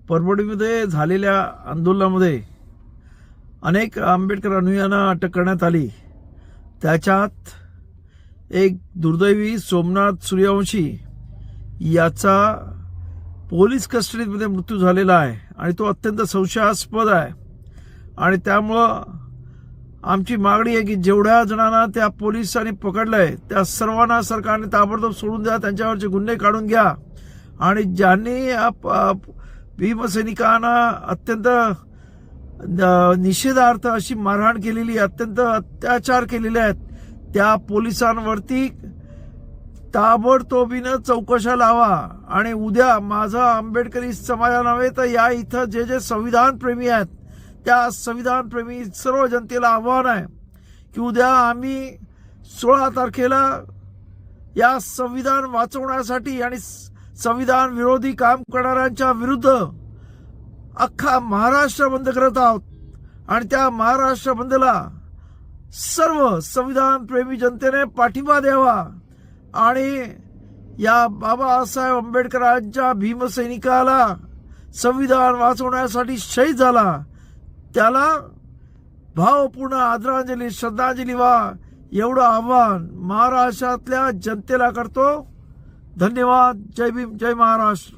परभणीमध्ये झालेल्या आंदोलनामध्ये अनेक आंबेडकर अनुयायांना अटक करण्यात आली। त्याच्यात एक दुर्दैवी सोमनाथ सूर्यवंशी याचा पोलीस कस्टडीमध्ये मृत्यू झालेला आहे आणि तो अत्यंत संशयास्पद आहे। आणि त्यामुळं आमची मागणी आहे की जेवढ्या जणांना त्या पोलिसांनी पकडलंय त्या सर्वांना सरकारने ताबडतोब सोडून द्या, त्यांच्यावरचे गुन्हे काढून घ्या। आणि ज्यांनी भीमसैनिकांना अत्यंत निषेधार्थ अशी मारहाण केलेली, अत्यंत अत्याचार केलेले आहेत, त्या पोलिसांवरती ताबडतोबीनं चौकशा लावा। आणि उद्या माझा आंबेडकरी समाजा नव्हे तर या इथं जे जे संविधान प्रेमी आहेत त्या संविधान प्रेमी सर्व जनतेला आव्हान आहे की उद्या आम्ही 16 तारखेला या संविधान वाचवण्यासाठी आणि संविधान विरोधी काम करणाऱ्यांच्या विरुद्ध अख्खा महाराष्ट्र बंद करत आहोत। आणि त्या महाराष्ट्र बंदला सर्व संविधान प्रेमी जनतेने पाठिंबा द्यावा आणि या बाबासाहेब आंबेडकरांच्या भीमसैनिकाला संविधान वाचवण्यासाठी शहीद झाला त्याला भावपूर्ण आदरांजली श्रद्धांजली व्हा, एवढं आव्हान महाराष्ट्रातल्या जनतेला करतो। धन्यवाद। जय भीम, जय महाराष्ट्र।